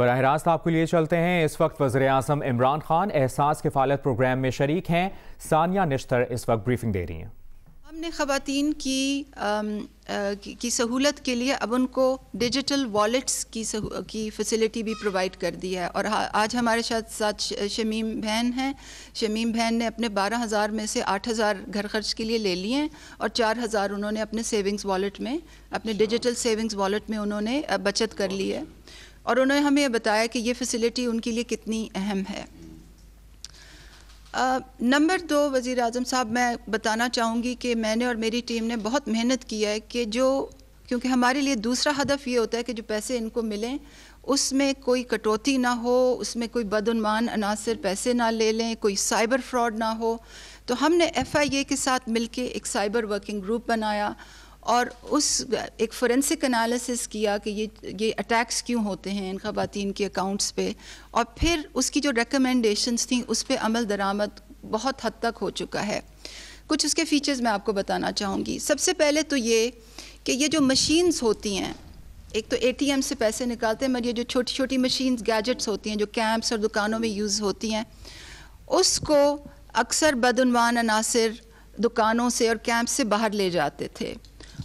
براہ راست آپ کو لیے چلتے ہیں۔ اس وقت وزیر اعظم عمران خان احساس کفالت پروگرام میں شریک ہیں۔ ثانیہ نشتر اس وقت بریفنگ دے رہی ہیں۔ ہم نے خواتین کی سہولت کے لیے اب ان کو ڈیجیٹل والیٹس کی فیسلٹی بھی پرووائڈ کر دی ہے، اور آج ہمارے ساتھ شمیم بہن ہیں۔ شمیم بہن نے اپنے 12,000 میں سے 8,000 گھر خرچ کے لیے لے لیے ہیں، اور 4,000 انہوں نے اپنے سیونگز والیٹ میں، اپنے ڈیجیٹل سیونگز والیٹ میں انہوں نے بچت کر لی ہے، اور انہوں نے ہمیں یہ بتایا کہ یہ فیسلٹی ان کے لیے کتنی اہم ہے۔ نمبر 2 وزیر اعظم صاحب، میں بتانا چاہوں گی کہ میں نے اور میری ٹیم نے بہت محنت کی ہے کہ کیونکہ ہمارے لیے دوسرا ہدف یہ ہوتا ہے کہ جو پیسے ان کو ملیں اس میں کوئی کٹوتی نہ ہو، اس میں کوئی بدعنوان عناصر پیسے نہ لے لیں، کوئی سائبر فراڈ نہ ہو۔ تو ہم نے FIA کے ساتھ مل کے ایک سائبر ورکنگ گروپ بنایا، اور ایک فورینسک انالیسس کیا کہ یہ اٹیکس کیوں ہوتے ہیں ان خواتین کے اکاؤنٹس پہ، اور پھر اس کی جو ریکمنڈیشنز تھیں اس پہ عمل درآمد بہت حد تک ہو چکا ہے۔ کچھ اس کے فیچرز میں آپ کو بتانا چاہوں گی۔ سب سے پہلے تو یہ کہ یہ جو مشینز ہوتی ہیں، ایک تو ATM سے پیسے نکالتے ہیں، مگر یہ جو چھوٹی چھوٹی مشینز گیجٹس ہوتی ہیں جو کیمپس اور دکانوں میں یوز ہوتی ہیں، اس کو اکثر بدعنوان عناصر دکانوں سے اور کیمپ سے باہر لے جاتے تھے،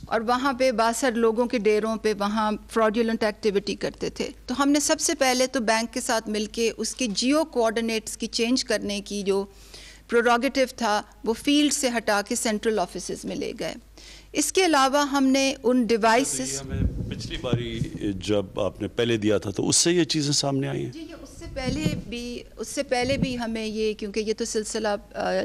اور وہاں پہ باثر لوگوں کے ڈیروں پہ وہاں فراڈیولنٹ ایکٹیویٹی کرتے تھے۔ تو ہم نے سب سے پہلے تو بینک کے ساتھ مل کے اس کے جیو کوآرڈینیٹس کی چینج کرنے کی جو پروروگیٹو تھا وہ فیلڈ سے ہٹا کے سینٹرل آفیسز میں لے گئے۔ اس کے علاوہ ہم نے ان ڈیوائسز، پچھلی باری جب آپ نے پہلے دیا تھا تو اس سے یہ چیزیں سامنے آئی ہیں؟ جی، اس سے پہلے بھی ہمیں یہ، کیونکہ یہ تو سلسلہ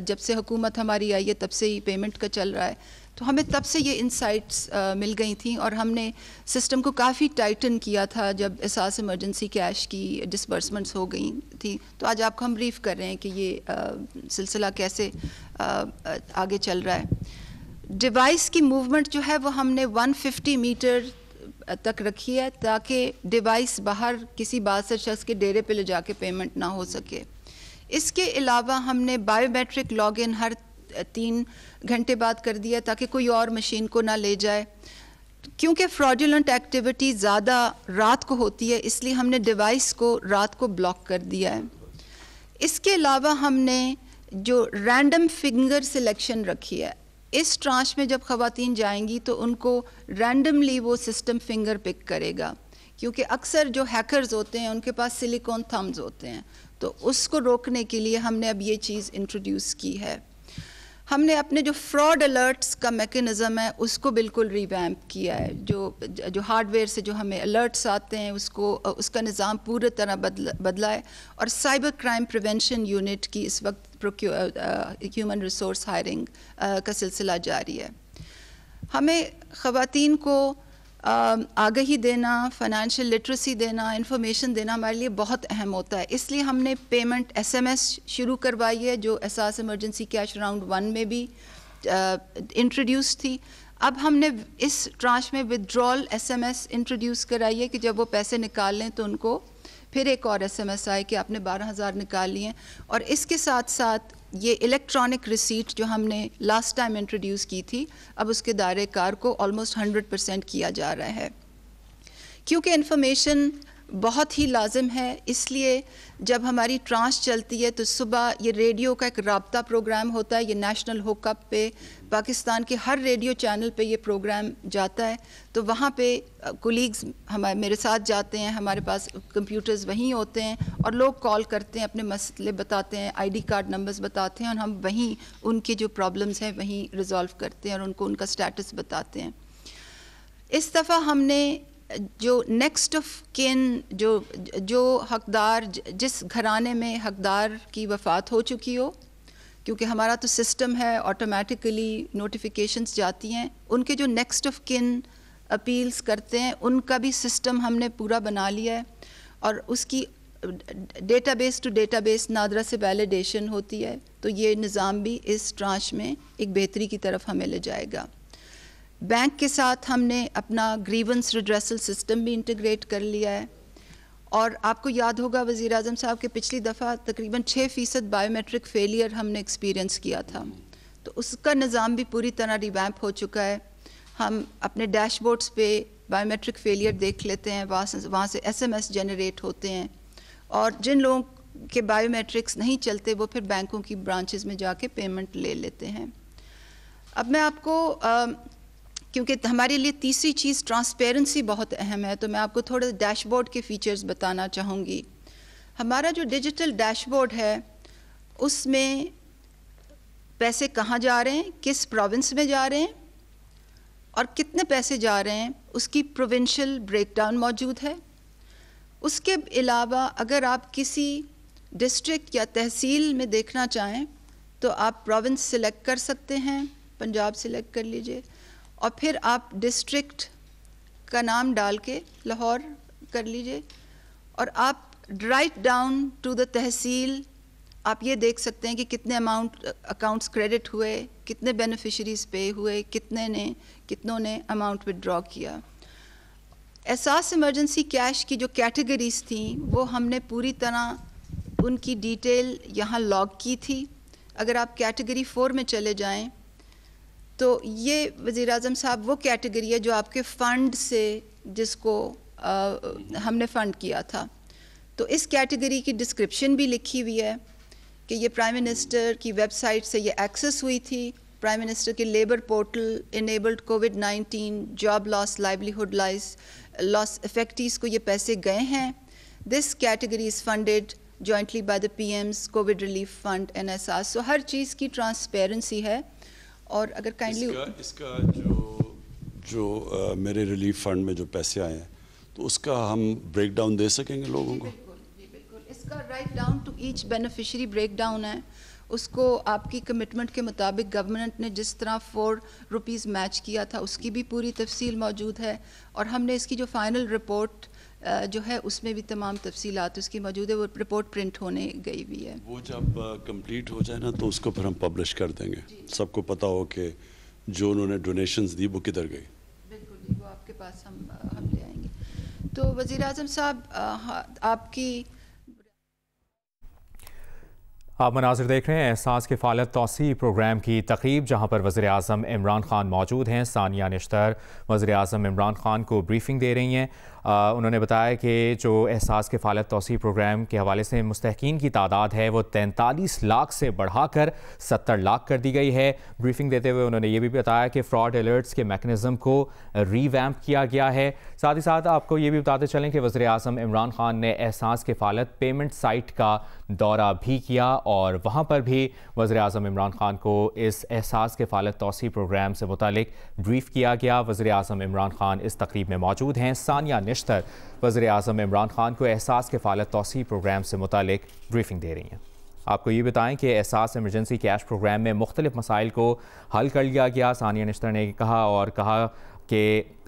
جب سے حکومت ہماری آئی ہے تب سے ہی پیمنٹ کا چل رہا ہے، تو ہمیں تب سے یہ انسائٹس مل گئی تھیں، اور ہم نے سسٹم کو کافی ٹائٹن کیا تھا جب احساس ایمرجنسی کیش کی ڈسبرسمنٹس ہو گئی تھیں۔ تو آج آپ کو ہم بریف کر رہے ہیں کہ یہ سلسلہ کیسے آگے چل رہا ہے۔ ڈیوائس کی موومنٹ جو ہے وہ ہم نے 150 میٹر تک رکھی ہے، تاکہ ڈیوائس باہر کسی باثر شخص کے ڈیرے پہ لے جا کے پیمنٹ نہ ہو سکے۔ اس کے علاوہ ہم نے بائیو میٹرک لاگ ان ہر 3 گھنٹے بعد کر دیا تاکہ کوئی اور مشین کو نہ لے جائے، کیونکہ فراڈیولنٹ ایکٹیویٹی زیادہ رات کو ہوتی ہے، اس لیے ہم نے ڈیوائس کو رات کو بلاک کر دیا ہے۔ اس کے علاوہ ہم نے جو رینڈم فنگر سلیکشن رکھی ہے، اس ٹرانچ میں جب خواتین جائیں گی تو ان کو رینڈملی وہ سسٹم فنگر پک کرے گا، کیونکہ اکثر جو ہیکرز ہوتے ہیں ان کے پاس سلیکون تھمز ہوتے ہیں، تو اس کو روکنے کے لیے ہم نے اب یہ چیز انٹروڈیوس کی ہے۔ ہم نے اپنے جو فراڈ الرٹس کا میکنزم ہے اس کو بالکل ریویمپ کیا ہے، جو ہارڈ ویئر سے جو ہمیں الرٹس آتے ہیں اس کا نظام پورے طرح بدلا ہے، اور سائبر کرائم پریونشن یونٹ کی اس وقت ہیومن ریسورس ہائرنگ کا سلسلہ جاری ہے۔ ہمیں خواتین کو آگہی دینا، فائنینشیل لٹریسی دینا، انفارمیشن دینا ہمارے لیے بہت اہم ہوتا ہے، اس لیے ہم نے پیمنٹ SMS شروع کروائی ہے جو احساس ایمرجنسی کیش راؤنڈ 1 میں بھی انٹروڈیوس تھی۔ اب ہم نے اس ٹرانچ میں ودڈرال SMS انٹروڈیوس کرائی ہے کہ جب وہ پیسے نکال لیں تو ان کو پھر ایک اور SMS آئے کہ آپ نے 12,000 نکال لیے ہیں، اور اس کے ساتھ ساتھ یہ الیکٹرانک ریسیٹ جو ہم نے لاسٹ ٹائم انٹروڈیوس کی تھی، اب اس کے دائرے کار کو آلموسٹ 100% کیا جا رہا ہے، کیونکہ انفارمیشن بہت ہی لازم ہے۔ اس لیے جب ہماری ٹرانچ چلتی ہے تو صبح یہ ریڈیو کا ایک رابطہ پروگرام ہوتا ہے، یہ نیشنل ہوک اپ پہ پاکستان کے ہر ریڈیو چینل پہ یہ پروگرام جاتا ہے، تو وہاں پہ کولیگز میرے ساتھ جاتے ہیں، ہمارے پاس کمپیوٹرز وہیں ہوتے ہیں، اور لوگ کال کرتے ہیں، اپنے مسئلے بتاتے ہیں، ID کارڈ نمبرز بتاتے ہیں، اور ہم وہیں ان کی جو پرابلمز ہیں وہیں ریزالو کرتے ہیں اور ان کو ان کا سٹیٹس بتاتے ہیں۔ اس دفعہ ہم نے جو نیکسٹ آف کن جو حقدار، جس گھرانے میں حقدار کی وفات ہو چکی ہو، کیونکہ ہمارا تو سسٹم ہے آٹومیٹیکلی نوٹیفیکیشنز جاتی ہیں، ان کے جو نیکسٹ آف کن اپیلز کرتے ہیں ان کا بھی سسٹم ہم نے پورا بنا لیا ہے، اور اس کی database to database NADRA سے ویلیڈیشن ہوتی ہے، تو یہ نظام بھی اس ٹرانچ میں ایک بہتری کی طرف ہمیں لے جائے گا۔ بینک کے ساتھ ہم نے اپنا گریونس ریڈریسل سسٹم بھی انٹیگریٹ کر لیا ہے، اور آپ کو یاد ہوگا وزیر اعظم صاحب کہ پچھلی دفعہ تقریباً 6% بائیو میٹرک فیلئر ہم نے ایکسپیرینس کیا تھا، تو اس کا نظام بھی پوری طرح ریویمپ ہو چکا ہے۔ ہم اپنے ڈیش بورڈز پہ बायोमेट्रिक फेलियर देख लेते हैं, वहाँ से SMS जनरेट होते हैं, और जिन लोगों के बायोमेट्रिक्स नहीं चलते वो फिर बैंकों की ब्रांचेस में जाके पेमेंट ले लेते हैं। अब मैं आपको क्योंकि हमारे लिए तीसरी चीज़ ट्रांसपेरेंसी बहुत अहम है, तो मैं आपको थोड़े डैशबोर्ड के फीचर्स बताना चाहूँगी। हमारा जो डिजिटल डैशबोर्ड है उसमें पैसे कहाँ जा रहे हैं, किस प्रोविंस में जा रहे हैं और कितने पैसे जा रहे हैं, उसकी प्रोविंशियल ब्रेकडाउन मौजूद है। उसके अलावा अगर आप किसी डिस्ट्रिक्ट या तहसील में देखना चाहें तो आप प्रोविंस सिलेक्ट कर सकते हैं, पंजाब सिलेक्ट कर लीजिए, और फिर आप डिस्ट्रिक्ट का नाम डाल के लाहौर कर लीजिए, और आप राइट डाउन टू द तहसील आप ये देख सकते हैं कि कितने अकाउंट्स क्रेडिट हुए, कितने बेनिफिशरीज पे हुए, कितनों ने अमाउंट विड्रॉ किया। एहसास इमरजेंसी कैश की जो कैटेगरीज थी वो हमने पूरी तरह उनकी डिटेल यहाँ लॉग की थी। अगर आप कैटेगरी 4 में चले जाएं तो ये वज़ीर-ए-आज़म साहब वो कैटेगरी है जो आपके फ़ंड से जिसको हमने फ़ंड किया था। तो इस कैटेगरी की डिस्क्रिप्शन भी लिखी हुई है कि ये प्राइम मिनिस्टर की वेबसाइट से ये एक्सेस हुई थी, प्राइम मिनिस्टर के लेबर पोर्टल इनेबल्ड कोविड-19 जॉब लॉस लाइवलीहुड लॉस इफेक्टीज़ को ये पैसे गए हैं। This category is funded jointly by the PM's Covid relief fund NSR। सो हर चीज़ की ट्रांसपेरेंसी है। और अगर काइंडली इसका जो मेरे रिलीफ फंड में जो पैसे आए हैं तो उसका हम ब्रेक डाउन दे सकेंगे लोगों को? बिल्कुल इसका right down to each beneficiary break down है। उसको आपकी कमिटमेंट के मुताबिक गवर्नमेंट ने जिस तरह ₹4 मैच किया था उसकी भी पूरी तफसील मौजूद है, और हमने इसकी जो फाइनल रिपोर्ट जो है उसमें भी तमाम तफसीलात उसकी मौजूद है। वो रिपोर्ट प्रिंट होने गई हुई है। वो जब कंप्लीट हो जाए ना तो उसको फिर हम पब्लिश कर देंगे, सबको पता हो कि जो उन्होंने डोनेशंस दी वो किधर गई। बिल्कुल जी, वो आपके पास हम ले आएंगे। तो वज़ीर-ए-आज़म साहब आपकी आप मनाज़िर देख रहे हैं एहसास किफ़ालत तौसी प्रोग्राम की तक़रीब, जहाँ पर वज़ीर-ए-आज़म इमरान खान मौजूद हैं। सानिया निश्तर वज़ीर-ए-आज़म इमरान खान को ब्रीफिंग दे रही हैं। उन्होंने बताया कि जो एहसास किफ़ालत तौसी प्रोग्राम के हवाले से मुस्तहक़ीन की तादाद है वो 43 लाख से बढ़ाकर 70 लाख कर दी गई है। ब्रीफिंग देते हुए उन्होंने ये भी बताया कि फ्रॉड अलर्ट्स के मैकेनिज़्म को रीवैम्प किया गया है। साथ ही साथ आपको ये भी बताते चलें कि वज़ीर-ए-आज़म इमरान खान ने एहसास किफ़ालत पेमेंट साइट का दौरा भी किया और वहाँ पर भी वज़ीर-ए-आज़म इमरान खान को इस एहसास किफ़ालत तौसी प्रोग्राम से मुतालिक ब्रीफ किया गया। वज़ीर-ए-आज़म इमरान खान इस तक़रीब में मौजूद हैं। सानिया निश्तर वज़ीर-ए-आज़म इमरान खान को एहसास किफ़ालत तौसी प्रोग्राम से मुतालिक ब्रीफिंग दे रही हैं। आपको ये बताएं कि एहसास इमरजेंसी कैश प्रोग्राम में मुख्तलिफ मसाइल को हल कर लिया गया। सानिया निश्तर ने कहा कि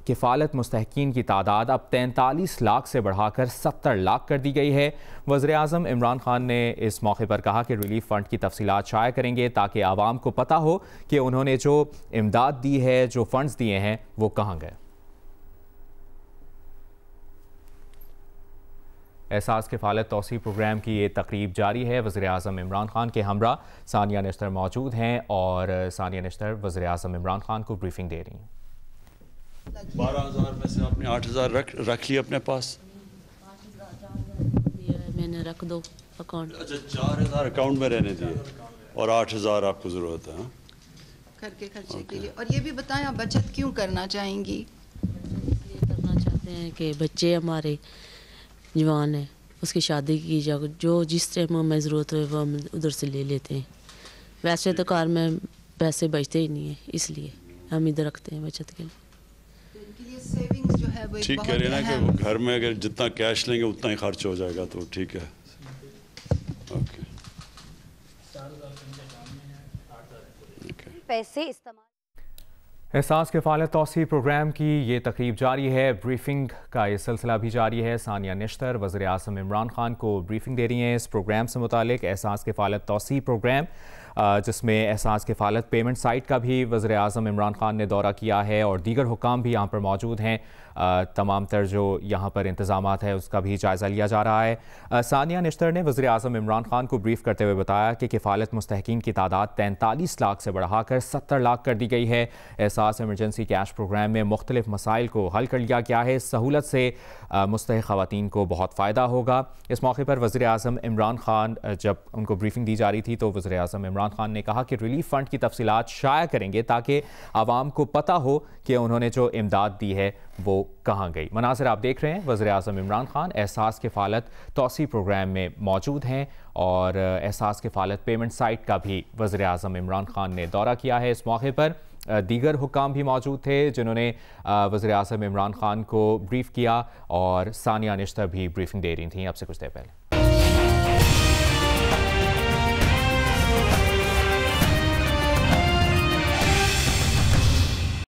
किफ़ालत मुस्तहक़ीन की तादाद अब 43 लाख से बढ़ाकर 70 लाख कर दी गई है। वज़ीर-ए-आज़म इमरान खान ने इस मौके पर कहा कि रिलीफ फ़ंड की तफसीलात शाया करेंगे ताकि आवाम को पता हो कि उन्होंने जो इमदाद दी है, जो फ़ंड्स दिए हैं, वो कहाँ गए। एहसास किफ़ालत तौसी प्रोग्राम की ये तक़रीब जारी है। वज़ीर-ए-आज़म इमरान खान के हमरा सानिया निश्तर मौजूद हैं और सानिया निश्तर वज़ीर-ए-आज़म इमरान खान को ब्रीफिंग दे रही हैं। 12,000 में से आपने 8,000 रख लिए अपने पास? मैंने रख दो अकाउंट। अच्छा, 4,000 अकाउंट में रहने दिए और 8,000 आपको ज़रूरत है करके खर्चे के लिए। और ये भी बताएं आप बचत क्यों करना चाहेंगी? इसलिए करना चाहते हैं कि बच्चे हमारे जवान है, उसकी शादी की जो जिस टाइम हमें ज़रूरत हो वो हम उधर से ले लेते हैं। वैसे तो कार में पैसे बचते ही नहीं है, इसलिए हम इधर रखते हैं बचत के लिए। सेविंग्स जो है वो ठीक कह रहे हैं ना कि घर में अगर जितना कैश लेंगे उतना ही खर्च हो जाएगा, तो ठीक है। ओके, पैसे इस्तेमाल। एहसास किफ़ालत तौसी प्रोग्राम की ये तक़रीब जारी है। ब्रीफिंग का ये सिलसिला भी जारी है। सानिया निश्तर वज़ीर-ए-आज़म इमरान खान को ब्रीफिंग दे रही हैं इस प्रोग्राम से मुतालिक। एहसास किफ़ालत तौसी प्रोग्राम जिसमें एहसास किफ़ालत पेमेंट साइट का भी वज़ीर आज़म इमरान खान ने दौरा किया है और दीगर हुकाम भी यहाँ पर मौजूद हैं। तमाम तर जो यहाँ पर इंतज़ामात है उसका भी जायज़ा लिया जा रहा है। सानिया निश्तर ने वज़ीर आज़म इमरान खान को ब्रीफ करते हुए बताया कि किफ़ालत मुस्तहकीन की तादाद 43 लाख से बढ़ाकर 70 लाख कर दी गई है। एहसास इमरजेंसी कैश प्रोग्राम में मुख्तलिफ मसाइल को हल कर लिया गया है। सहूलत से मुस्तहिक़ ख़वातीन को बहुत फ़ायदा होगा। इस मौके पर वज़ीर आज़म इमरान खान जब उनको ब्रीफिंग दी जा रही थी तो वज़ीर आज़म इमरान खान ने कहा कि रिलीफ फ़ंड की तफसीलात शाया करेंगे ताकि आवाम को पता हो कि उन्होंने जो इमदाद दी है वो कहाँ गई। मनाज़िर आप देख रहे हैं, वज़ीर आज़म इमरान खान एहसास किफ़ालत तौसी प्रोग्राम में मौजूद हैं और एहसास किफ़ालत पेमेंट साइट का भी वज़ीर आज़म इमरान खान ने दौरा किया है। इस मौके पर दीगर हुकाम भी मौजूद थे जिन्होंने वज़ीर आज़म इमरान खान को ब्रीफ किया और सानिया निश्तर भी ब्रीफिंग दे रही थी अब से कुछ देर पहले।